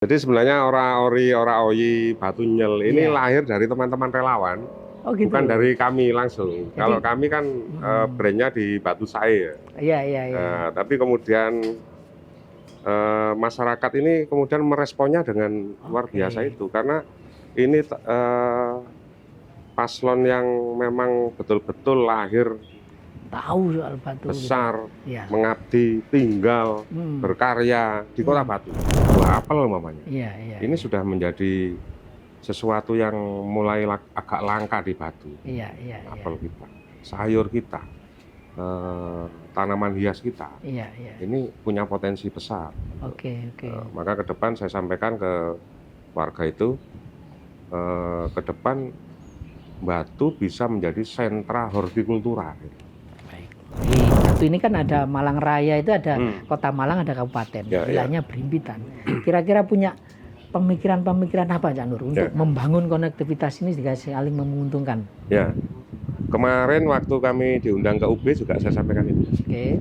Jadi sebenarnya ora-ori, ora-oyi, Batunyel ini Iya. lahir dari teman-teman relawan, Oh gitu. bukan dari kami langsung. Jadi, Kalau kami kan brandnya di Batu Sae ya. iya iya iya. Tapi kemudian masyarakat ini kemudian meresponnya dengan luar biasa itu, karena ini paslon yang memang betul-betul lahir Tahu soal batu besar, gitu. Iya. mengabdi, tinggal, berkarya di Kota Batu. Buah apel mamanya. Iya iya. Ini sudah menjadi sesuatu yang mulai agak langka di Batu. Iya iya. Apel kita, sayur kita, tanaman hias kita. Iya iya. Ini punya potensi besar. Oke oke. Maka ke depan saya sampaikan ke warga itu, ke depan Batu bisa menjadi sentra hortikultura. Baik. Di Batu ini kan ada Malang Raya, itu ada Kota Malang, ada kabupaten. Ya, wilayahnya Berimpitan. Kira-kira punya pemikiran-pemikiran apa Cak Nur untuk membangun konektivitas ini juga saling menguntungkan? Ya. Kemarin waktu kami diundang ke UB juga saya sampaikan itu. Oke.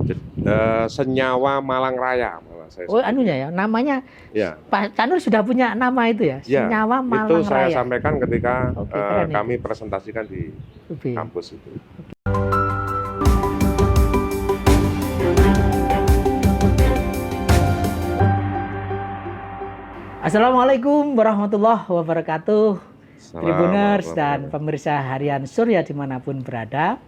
Senyawa Malang Raya. Oh, anunya ya, namanya. Ya. Pak Cak Nur sudah punya nama itu ya, Senyawa Malang Raya. Itu saya sampaikan ketika kami ya? presentasikan di kampus itu. Assalamualaikum warahmatullahi wabarakatuh. Tribuners dan pemirsa harian Surya dimanapun berada,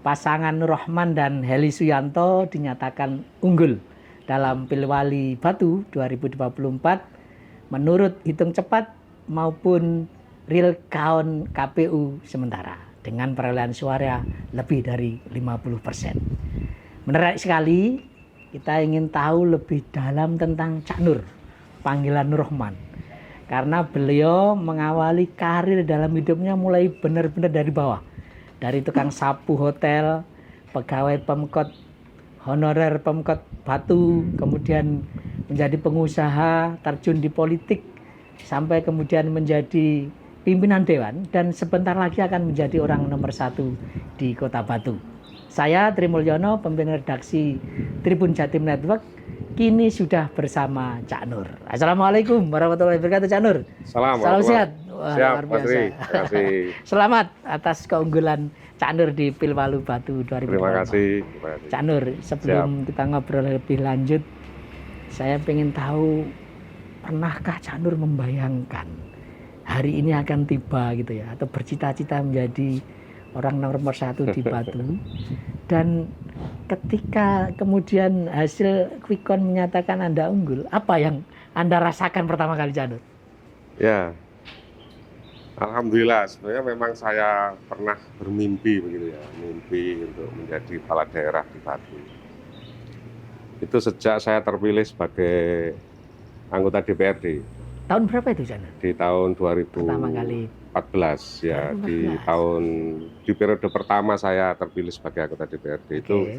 pasangan Nur Rahman dan Heli Suyanto dinyatakan unggul dalam Pilwali Batu 2024 menurut hitung cepat maupun real count KPU sementara dengan perolehan suara lebih dari 50%. Menarik sekali, kita ingin tahu lebih dalam tentang Cak Nur, panggilan Nur Rahman. Karena beliau mengawali karir dalam hidupnya mulai benar-benar dari bawah. Dari tukang sapu hotel, pegawai Pemkot, honorer Pemkot Batu, kemudian menjadi pengusaha, terjun di politik, sampai kemudian menjadi pimpinan dewan, dan sebentar lagi akan menjadi orang nomor 1 di Kota Batu. Saya Tri Mulyono, pemimpin redaksi Tribun Jatim Network, kini sudah bersama Cak Nur. Assalamualaikum warahmatullahi wabarakatuh, Cak Nur. Salam sehat. Wah, siap, luar biasa. Terima kasih. Selamat atas keunggulan Cak Nur di Pilwali Batu 2024. Terima kasih. Cak Nur, sebelum kita ngobrol lebih lanjut, saya ingin tahu, pernahkah Cak Nur membayangkan hari ini akan tiba gitu ya, atau bercita-cita menjadi orang nomor 1 di Batu? Dan ketika kemudian hasil quick count menyatakan Anda unggul, apa yang Anda rasakan pertama kali, Cak Nur? Ya, alhamdulillah. Sebenarnya memang saya pernah bermimpi begitu ya, mimpi untuk menjadi kepala daerah di Batu. Itu sejak saya terpilih sebagai anggota DPRD. Tahun berapa itu, Cak Nur? Di tahun 2014 pertama kali. Ya, 2014. Di periode pertama saya terpilih sebagai anggota DPRD itu,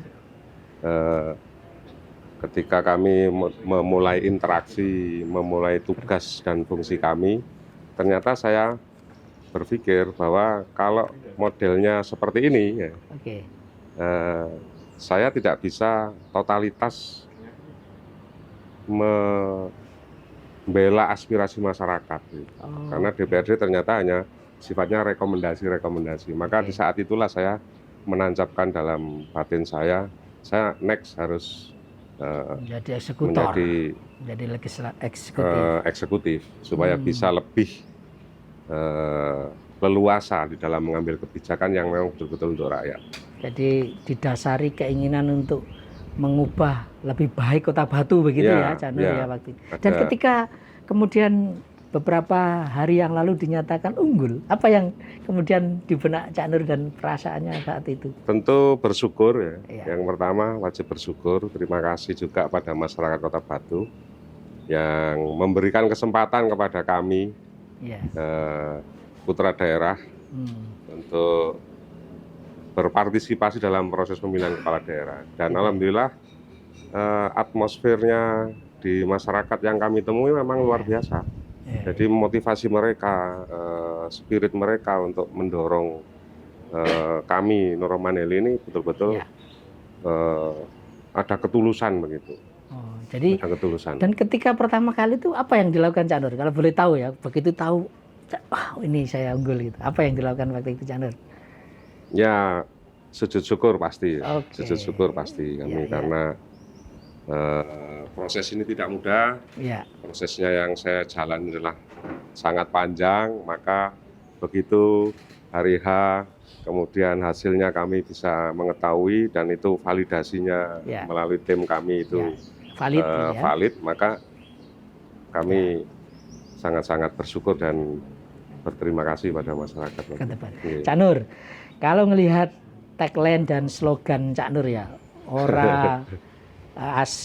ketika kami memulai interaksi, memulai tugas dan fungsi kami, ternyata saya berpikir bahwa kalau modelnya seperti ini, ya, saya tidak bisa totalitas membela aspirasi masyarakat, karena DPRD ternyata hanya sifatnya rekomendasi. Maka di saat itulah saya menancapkan dalam batin saya next harus menjadi eksekutor, menjadi eksekutif, supaya bisa lebih leluasa di dalam mengambil kebijakan yang memang betul-betul untuk rakyat. Jadi didasari keinginan untuk mengubah lebih baik Kota Batu begitu ya, Cak Nur ya waktu itu. Dan ketika kemudian beberapa hari yang lalu dinyatakan unggul, apa yang kemudian di benak Cak Nur dan perasaannya saat itu? Tentu bersyukur ya. Yang pertama wajib bersyukur, terima kasih juga pada masyarakat Kota Batu yang memberikan kesempatan kepada kami, putra daerah, untuk berpartisipasi dalam proses pemilihan kepala daerah. Dan alhamdulillah atmosfernya di masyarakat yang kami temui memang luar biasa. Jadi motivasi mereka, spirit mereka untuk mendorong kami Nur Rahman Heli ini betul-betul ada ketulusan begitu. Jadi ada ketulusan. dan ketika pertama kali itu apa yang dilakukan Cak Nur? Kalau boleh tahu ya, begitu tahu, wah ini saya unggul gitu. Apa yang dilakukan waktu itu Cak Nur? Ya sujud syukur pasti, Oke. sujud syukur pasti kami Ya, ya. karena proses ini tidak mudah. Ya, Prosesnya yang saya jalani adalah sangat panjang, maka begitu hari H kemudian hasilnya kami bisa mengetahui dan itu validasinya Ya. melalui tim kami itu ya. Valid ya. valid, maka kami sangat-sangat bersyukur dan berterima kasih pada masyarakat. Ke depan. Iya. Cak Nur, kalau ngelihat tagline dan slogan Cak Nur ya, ora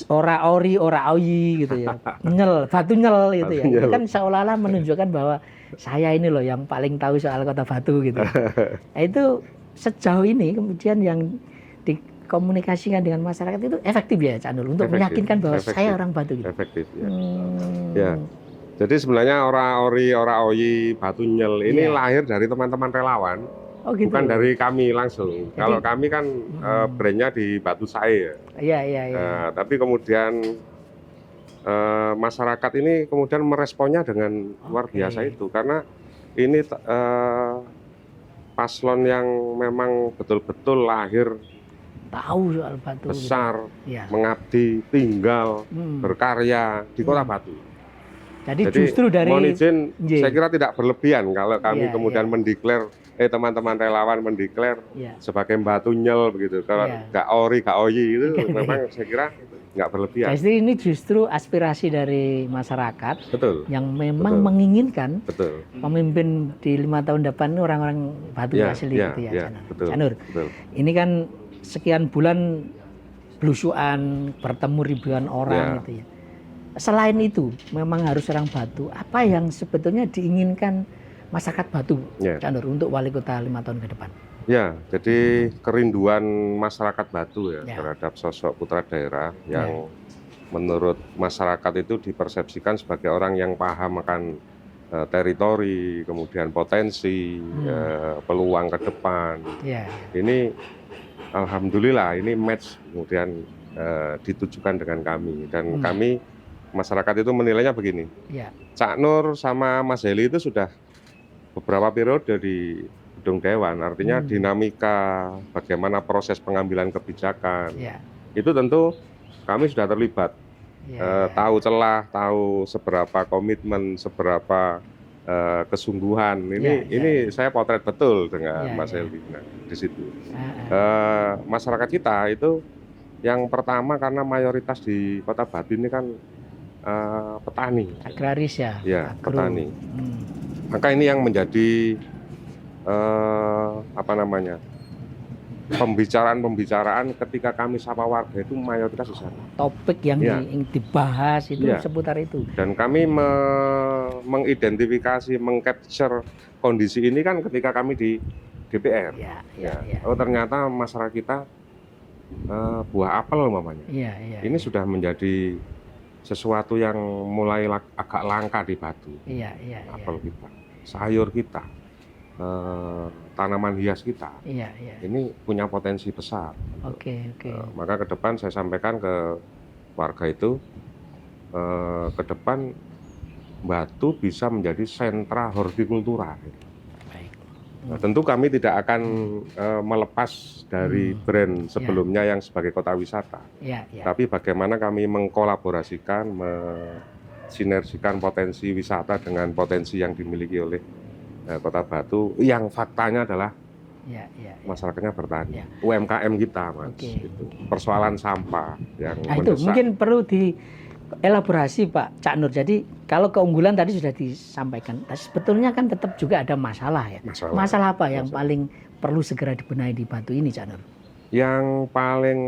ora ori, ora oyi gitu ya, nyel, batu nyel gitu ya. Batu nyel. Itu kan seolah-olah menunjukkan bahwa saya ini loh yang paling tahu soal kota Batu gitu. Nah, itu sejauh ini kemudian yang dikomunikasikan dengan masyarakat itu efektif ya Cak Nur untuk Efektif, meyakinkan bahwa efektif. saya orang Batu gitu. Efektif ya. Hmm. Ya. Jadi sebenarnya ora ori, ora oyi, batu nyel ini Iya. lahir dari teman-teman relawan, Oh gitu. bukan dari kami langsung. Kalau kami kan brandnya di Batu Sae ya. Iya, iya, iya. Tapi kemudian masyarakat ini kemudian meresponnya dengan luar Oke. biasa itu karena ini paslon yang memang betul-betul lahir Tahu soal Batu besar, gitu. Ya. mengabdi, tinggal, berkarya di Kota Hmm. Batu. Jadi justru dari mohon izin, Iya. saya kira tidak berlebihan kalau kami Iya, kemudian iya. mendeklar, teman-teman relawan mendeklar ya. sebagai batu nyel begitu. Kalau Iya. nggak ori, nggak oyi itu memang saya kira nggak berlebihan. Jadi ini justru aspirasi dari masyarakat Betul, yang memang Betul. menginginkan betul. pemimpin di 5 tahun depan ini orang-orang Batu Ya, asli ya, gitu ya, ya, Cak Nur. betul. Cak Nur, Betul. ini kan sekian bulan belusuan, bertemu ribuan orang Ya. gitu ya. Selain itu, memang harus orang Batu. Apa yang sebetulnya diinginkan masyarakat Batu, Ya. Cak Nur, untuk wali kota 5 tahun ke depan? Ya, jadi kerinduan masyarakat Batu ya, Ya. terhadap sosok putra daerah yang menurut masyarakat itu dipersepsikan sebagai orang yang paham akan teritori, kemudian potensi, peluang ke depan. Ya. Ini alhamdulillah ini match kemudian ditujukan dengan kami dan kami masyarakat itu menilainya begini. Ya. Cak Nur sama Mas Heli itu sudah beberapa periode di gedung dewan, artinya dinamika bagaimana proses pengambilan kebijakan Ya. itu tentu kami sudah terlibat, Ya. tahu celah, tahu seberapa komitmen, seberapa kesungguhan. Ini saya potret betul dengan Ya, Mas ya. Heli di situ. Ah, Masyarakat kita itu yang pertama karena mayoritas di Kota Batu ini kan petani. agraris ya. Ya, agro. petani. Hmm. Maka ini yang menjadi pembicaraan ketika kami sapa warga itu mayoritas di sana. Topik yang Ya. yang dibahas itu Ya. seputar itu. Dan kami mengidentifikasi, mengcapture kondisi ini kan ketika kami di DPR. Ya, Ya. ya, ya. Oh ternyata masyarakat kita buah apel umpamanya. Iya, iya. Ini sudah menjadi sesuatu yang mulai agak langka di Batu. Iya, iya, iya. Apel kita, sayur kita, tanaman hias kita, Iya, iya. ini punya potensi besar. Oke, oke. Maka ke depan saya sampaikan ke warga itu, ke depan Batu bisa menjadi sentra hortikultura. Baik. Nah, tentu kami tidak akan melepas dari brand sebelumnya yang sebagai kota wisata. Iya, iya. Tapi bagaimana kami mengkolaborasikan, sinergikan potensi wisata dengan potensi yang dimiliki oleh Kota Batu, yang faktanya adalah Iya, iya. masyarakatnya bertani. Ya. UMKM kita, Mas. Oke. Itu. Persoalan sampah yang Nah, itu mendesak. mungkin perlu dielaborasi Pak Cak Nur. Jadi kalau keunggulan tadi sudah disampaikan, tapi sebetulnya kan tetap juga ada masalah ya. Masalah. Apa yang paling perlu segera dibenahi di Batu ini, Cak Nur? Yang paling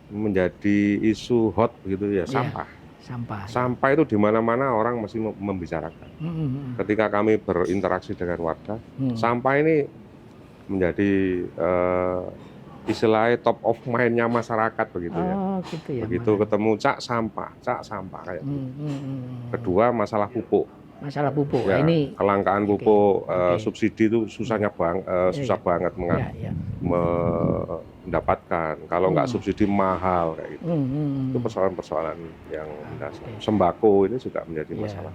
menjadi isu hot gitu ya, Iya. sampah. Sampah. Sampah itu di mana-mana orang mesti membicarakan. Ketika kami berinteraksi dengan warga, sampah ini menjadi istilahnya top of mind-nya masyarakat begitu ya. Oh, gitu ya. Begitu ketemu cak sampah kayak gitu. Kedua masalah pupuk. Masalah pupuk. Ya, Ini kelangkaan Oke. pupuk, Oke. subsidi itu susah banget Iya. Ya, ya. mendapatkan. Kalau nggak subsidi mahal kayak gitu. Itu Hmm. persoalan-persoalan yang mendasar. Oke. Sembako ini juga menjadi Ya. masalah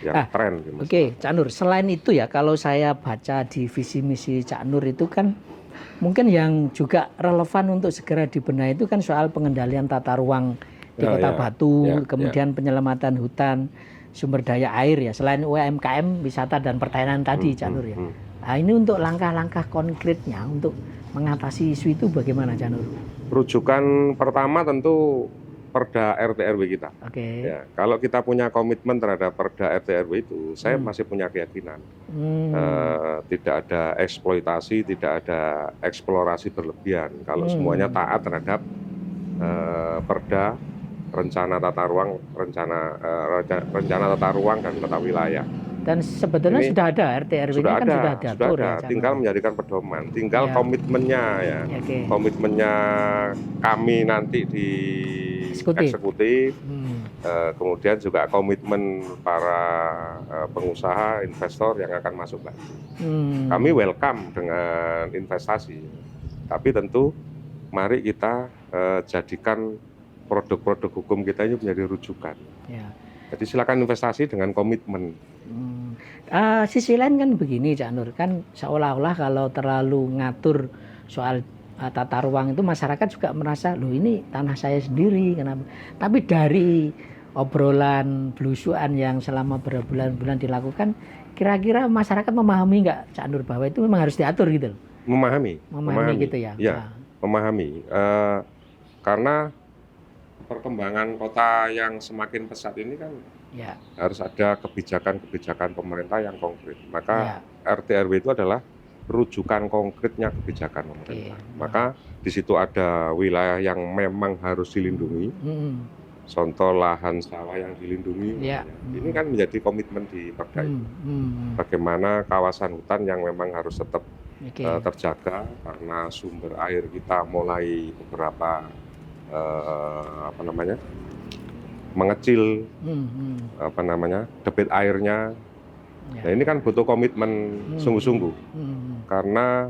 yang Ah, tren di Oke, masyarakat. Cak Nur. Selain itu ya, kalau saya baca di visi misi Cak Nur itu kan mungkin yang juga relevan untuk segera dibenahi itu kan soal pengendalian tata ruang di Ya, Kota ya, Batu, ya, kemudian penyelamatan hutan, sumber daya air ya, selain UMKM, wisata dan pertanian tadi, Cak Nur ya. Nah, ini untuk langkah-langkah konkretnya untuk mengatasi isu itu bagaimana, Cak Nur? Rujukan pertama tentu Perda RT RW kita. Oke. Ya, kalau kita punya komitmen terhadap Perda RT RW itu, saya masih punya keyakinan tidak ada eksploitasi, tidak ada eksplorasi berlebihan. Kalau semuanya taat terhadap Perda rencana tata ruang, rencana tata ruang dan tata wilayah. Dan sebetulnya Ini sudah ada RT RW-nya kan sudah sudah diatur ya, ada. Cak Tinggal Nur. menjadikan pedoman, tinggal Ya. komitmennya ya. Oke. Komitmennya kami nanti di eksekutif, kemudian juga komitmen para pengusaha, investor yang akan masuk lagi. Kami welcome dengan investasi, tapi tentu mari kita jadikan produk-produk hukum kita ini menjadi rujukan. Ya. Jadi silakan investasi dengan komitmen. Sisi lain kan begini, Cak Nur, kan seolah-olah kalau terlalu ngatur soal tata ruang itu masyarakat juga merasa, loh ini tanah saya sendiri, kenapa? Tapi dari obrolan belusuan yang selama berbulan-bulan dilakukan, kira-kira masyarakat memahami nggak, Cak Nur, bahwa itu memang harus diatur gitu loh? Memahami gitu ya? Ya, memahami. Karena perkembangan kota yang semakin pesat ini kan ya, harus ada kebijakan-kebijakan pemerintah yang konkret. Maka ya. RT RW itu adalah rujukan konkretnya kebijakan pemerintah. Maka di situ ada wilayah yang memang harus dilindungi. Contoh lahan sawah yang dilindungi. Ya. Ini kan menjadi komitmen di Perda itu. Bagaimana kawasan hutan yang memang harus tetap terjaga karena sumber air kita mulai beberapa mengecil, debit airnya. Ya. Nah, ini kan butuh komitmen sungguh-sungguh. Karena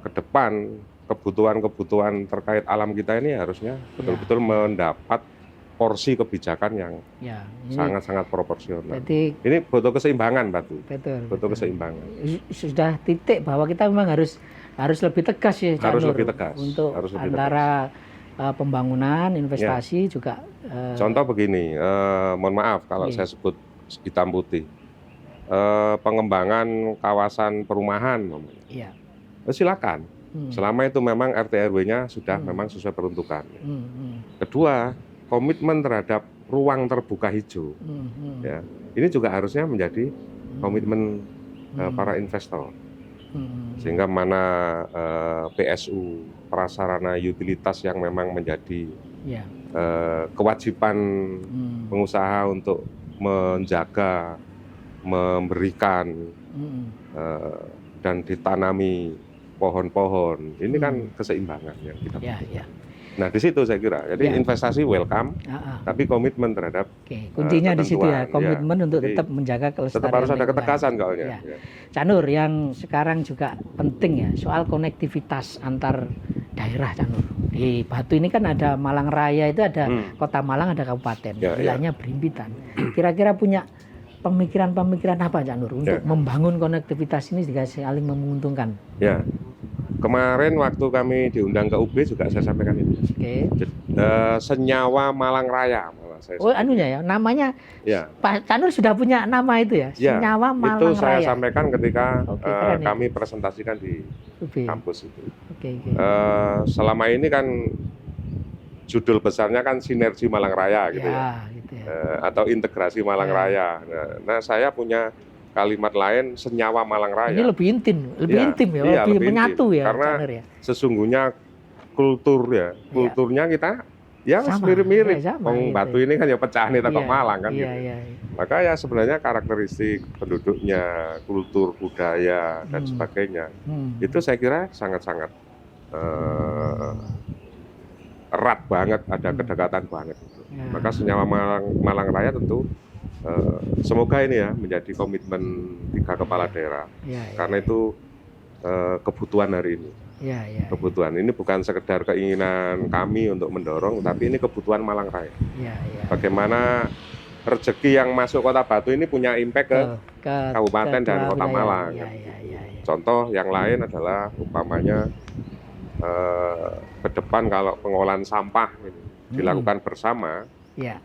ke depan kebutuhan-kebutuhan terkait alam kita ini harusnya betul-betul mendapat porsi kebijakan yang sangat-sangat proporsional. Jadi, ini butuh keseimbangan, Batu. Betul. Keseimbangan. Sudah titik bahwa kita memang harus lebih tegas ya, Cak Nur, lebih tegas untuk harus lebih antara pembangunan, investasi juga. Contoh begini, mohon maaf kalau saya sebut hitam putih, pengembangan kawasan perumahan, silakan. Selama itu memang RT RW-nya sudah memang sesuai peruntukan. Kedua, komitmen terhadap ruang terbuka hijau. Ya, ini juga harusnya menjadi komitmen para investor. Sehingga mana PSU, prasarana utilitas yang memang menjadi kewajiban pengusaha untuk menjaga, memberikan, dan ditanami pohon-pohon. Ini kan keseimbangan yang kita butuhkan. Nah, di situ saya kira. Jadi investasi welcome, tapi komitmen terhadap kuncinya di situ ya, komitmen untuk tetap menjaga kelestarian. Tetap harus ada ketegasan kalaunya. Cak Nur, yang sekarang juga penting ya soal konektivitas antar daerah, Cak Nur. Di Batu ini kan ada Malang Raya, itu ada Kota Malang, ada kabupaten, wilayahnya berimpitan. Kira-kira punya pemikiran-pemikiran apa, Cak Nur, untuk membangun konektivitas ini juga saling menguntungkan? Ya. Kemarin waktu kami diundang ke UB juga saya sampaikan itu. Senyawa Malang Raya. Namanya. Pak Cak Nur sudah punya nama itu ya? Senyawa Malang Raya. Itu saya sampaikan ketika kami presentasikan di kampus itu. Selama ini kan judul besarnya kan Sinergi Malang Raya gitu ya. Atau Integrasi Malang Raya. Nah, saya punya kalimat lain, Senyawa Malang Raya. Ini lebih intim ya, lebih menyatu ya. Karena sesungguhnya kulturnya kita mirip-mirip. Batu ini kan ya pecah nih Toko Malang kan. Maka ya sebenarnya karakteristik penduduknya, kultur, budaya dan sebagainya, itu saya kira sangat-sangat erat banget, ada kedekatan banget. Maka Senyawa Malang Raya tentu semoga ini ya menjadi komitmen 3 kepala daerah, karena itu kebutuhan hari ini. Ya, ya. Kebutuhan ini bukan sekedar keinginan kami untuk mendorong, tapi ini kebutuhan Malang Raya. Ya, ya. Bagaimana rezeki yang masuk Kota Batu ini punya impact ke kabupaten dan kedua Kota wilayah. Malang. Ya, ya, ya, ya. Contoh yang lain adalah umpamanya ke depan kalau pengolahan sampah ini dilakukan bersama, Ya.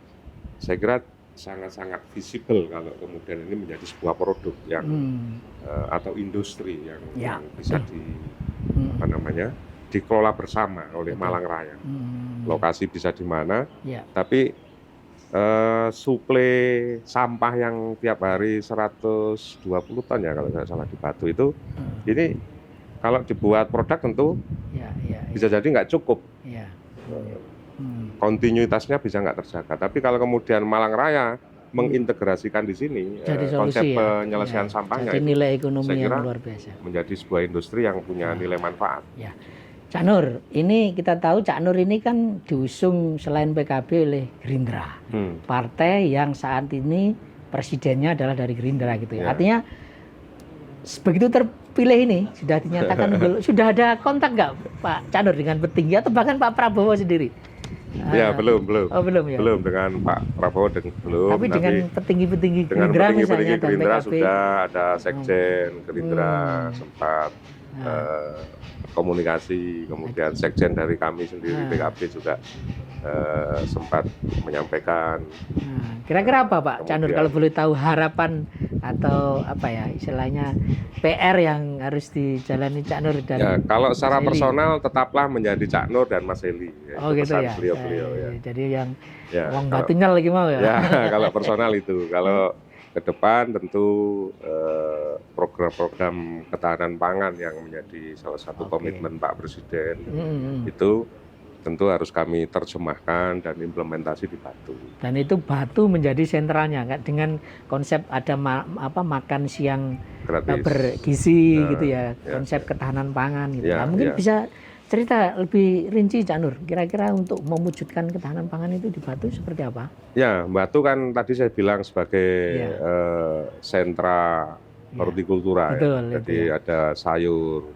saya kira sangat-sangat visible kalau kemudian ini menjadi sebuah produk yang atau industri yang bisa dikelola bersama oleh Malang Raya. Lokasi bisa di mana, tapi suplai sampah yang tiap hari 120 ton ya kalau tidak salah di Batu itu, ini kalau dibuat produk tentu bisa jadi nggak cukup. Kontinuitasnya bisa nggak terjaga. Tapi kalau kemudian Malang Raya mengintegrasikan di sini konsep penyelesaian sampahnya, jadi nilai ekonomi saya kira yang luar biasa. Menjadi sebuah industri yang punya nilai manfaat. Ya. Cak Nur, ini kita tahu Cak Nur ini kan diusung selain PKB oleh Gerindra, partai yang saat ini presidennya adalah dari Gerindra gitu ya. Artinya begitu terpilih ini sudah dinyatakan sudah ada kontak nggak Pak Cak Nur dengan petinggi atau bahkan Pak Prabowo sendiri? Ya belum. Oh, belum ya. Belum dengan Pak Prabowo belum. Tapi dengan petinggi-petinggi Gerindra misalnya dan Gerindra PKB sudah ada sekjen Gerindra sempat komunikasi, kemudian sekjen dari kami sendiri PKB juga sempat menyampaikan. Kira-kira apa Pak Cak Nur kalau boleh tahu harapan atau apa ya istilahnya PR yang harus dijalani Cak Nur dan ya, kalau secara Mas personal tetaplah menjadi Cak Nur dan Mas Heli. Oh gitu ya. Beliau-beliau ya. Jadi yang uang kalau, batunya lagi mau ya. Ya kalau personal itu. Kalau ke depan tentu program-program ketahanan pangan yang menjadi salah satu komitmen Pak Presiden itu tentu harus kami terjemahkan dan implementasi di Batu. Dan itu Batu menjadi sentralnya kan dengan konsep ada makan siang gratis, bergizi gitu ya, konsep ketahanan pangan gitu. Mungkin bisa cerita lebih rinci Cak Nur, kira-kira untuk mewujudkan ketahanan pangan itu di Batu seperti apa? Ya, Batu kan tadi saya bilang sebagai sentra hortikultura ya. Jadi ada sayur.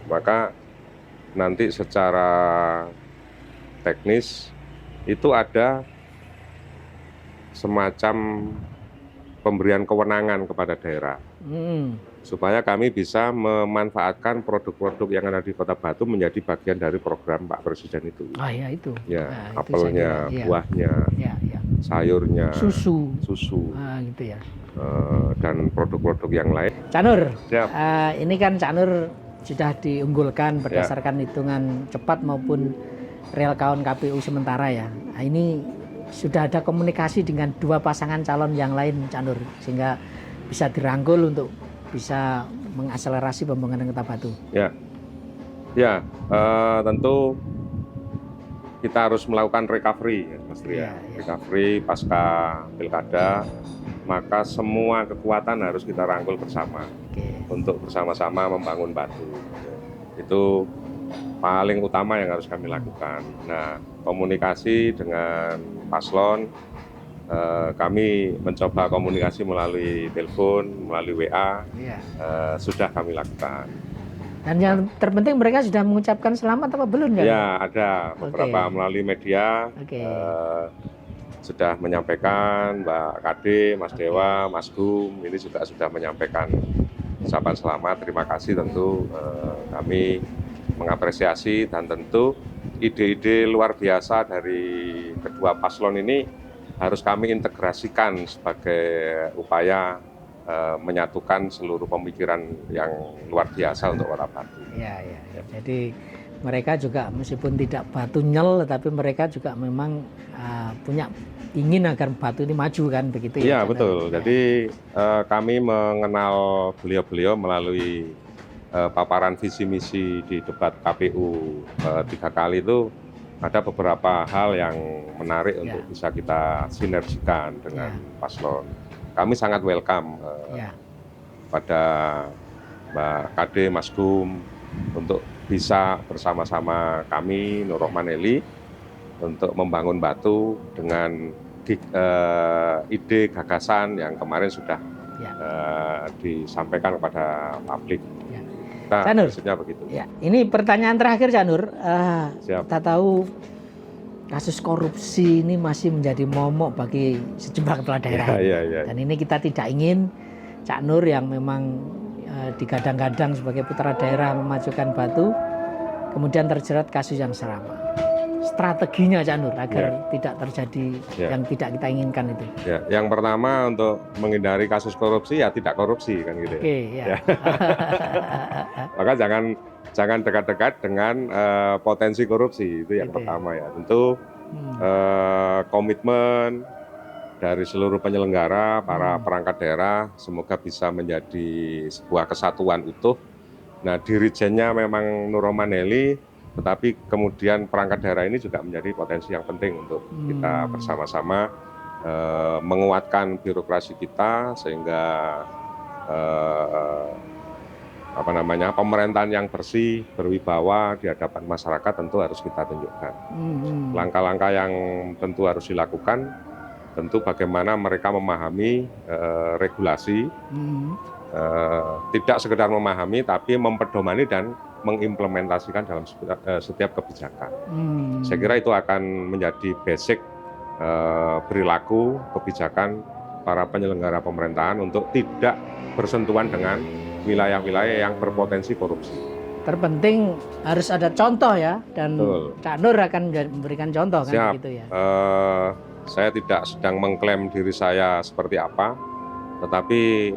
Maka nanti secara teknis itu ada semacam pemberian kewenangan kepada daerah supaya kami bisa memanfaatkan produk-produk yang ada di Kota Batu menjadi bagian dari program Pak Presiden itu. Ya itu. Ya, apelnya, buahnya, sayurnya, susu, gitu ya. Dan produk-produk yang lain. Cak Nur, ini kan Cak Nur sudah diunggulkan berdasarkan hitungan cepat maupun real count KPU sementara ya. Nah, ini sudah ada komunikasi dengan dua pasangan calon yang lain Cak Nur sehingga bisa dirangkul untuk bisa mengakselerasi pembangunan Kota Batu. Tentu kita harus melakukan recovery ya Mas Tri ya. Recovery pasca pilkada, maka semua kekuatan harus kita rangkul bersama untuk bersama-sama membangun Batu. Itu paling utama yang harus kami lakukan. Nah, komunikasi dengan paslon, kami mencoba komunikasi melalui telepon, melalui WA, sudah kami lakukan. Dan yang terpenting mereka sudah mengucapkan selamat apa belum ya? Ya, ada beberapa melalui media. Sudah menyampaikan Mbak Kade, Mas Dewa, Mas Gum, ini juga sudah menyampaikan ucapan selamat, terima kasih tentu kami mengapresiasi dan tentu ide-ide luar biasa dari kedua paslon ini harus kami integrasikan sebagai upaya menyatukan seluruh pemikiran yang luar biasa untuk Kota Batu. Jadi mereka juga meskipun tidak Batunyel, tapi mereka juga memang punya ingin agar Batu ini maju kan begitu ya? Iya betul. Jadi kami mengenal beliau-beliau melalui paparan visi misi di debat KPU 3 kali itu ada beberapa hal yang menarik untuk bisa kita sinergikan dengan paslon. Kami sangat welcome pada Mbak Kade, Mas Gum untuk bisa bersama-sama kami Nur Rohman Heli untuk membangun Batu dengan ide gagasan yang kemarin sudah disampaikan kepada publik. kita Cak Nur. prinsipnya begitu. Ya, ini pertanyaan terakhir Cak Nur. Siap. Kita tahu kasus korupsi ini masih menjadi momok bagi sejumlah kepala daerah. Ya. Dan ini kita tidak ingin Cak Nur yang memang digadang-gadang sebagai putra daerah memajukan Batu, kemudian terjerat kasus yang serupa. Strateginya Cak Nur agar tidak terjadi yang tidak kita inginkan itu. Ya, yang pertama untuk menghindari kasus korupsi ya tidak korupsi kan gitu. Oke, ya. Maka jangan dekat-dekat dengan potensi korupsi, itu yang pertama ya. Tentu komitmen dari seluruh penyelenggara, para perangkat daerah, semoga bisa menjadi sebuah kesatuan utuh. Nah, dirijennya memang Nur Romanelli, tetapi kemudian perangkat daerah ini juga menjadi potensi yang penting untuk kita bersama-sama menguatkan birokrasi kita sehingga pemerintahan yang bersih, berwibawa di hadapan masyarakat tentu harus kita tunjukkan. Langkah-langkah yang tentu harus dilakukan, tentu bagaimana mereka memahami regulasi, tidak sekedar memahami, tapi mempedomani dan mengimplementasikan dalam setiap kebijakan. Saya kira itu akan menjadi basic perilaku kebijakan para penyelenggara pemerintahan untuk tidak bersentuhan dengan wilayah-wilayah yang berpotensi korupsi. Terpenting harus ada contoh ya, dan Cak Nur akan memberikan contoh kan. Siap. Gitu ya. Saya tidak sedang mengklaim diri saya seperti apa, tetapi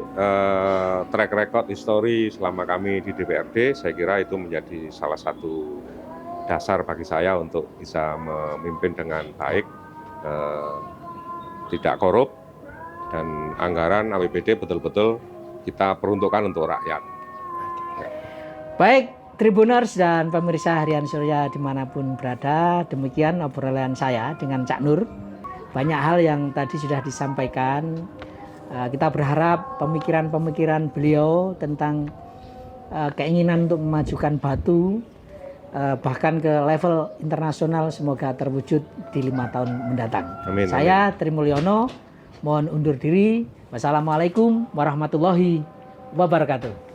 track record histori selama kami di DPRD, saya kira itu menjadi salah satu dasar bagi saya untuk bisa memimpin dengan baik, tidak korup, dan anggaran APBD betul-betul kita peruntukkan untuk rakyat. Baik, Tribuners dan pemirsa Harian Surya dimanapun berada, demikian obrolan saya dengan Cak Nur. Banyak hal yang tadi sudah disampaikan. Kita berharap pemikiran-pemikiran beliau tentang keinginan untuk memajukan Batu, bahkan ke level internasional, semoga terwujud di 5 tahun mendatang. Amin. Saya Tri Mulyono, mohon undur diri. Wassalamualaikum warahmatullahi wabarakatuh.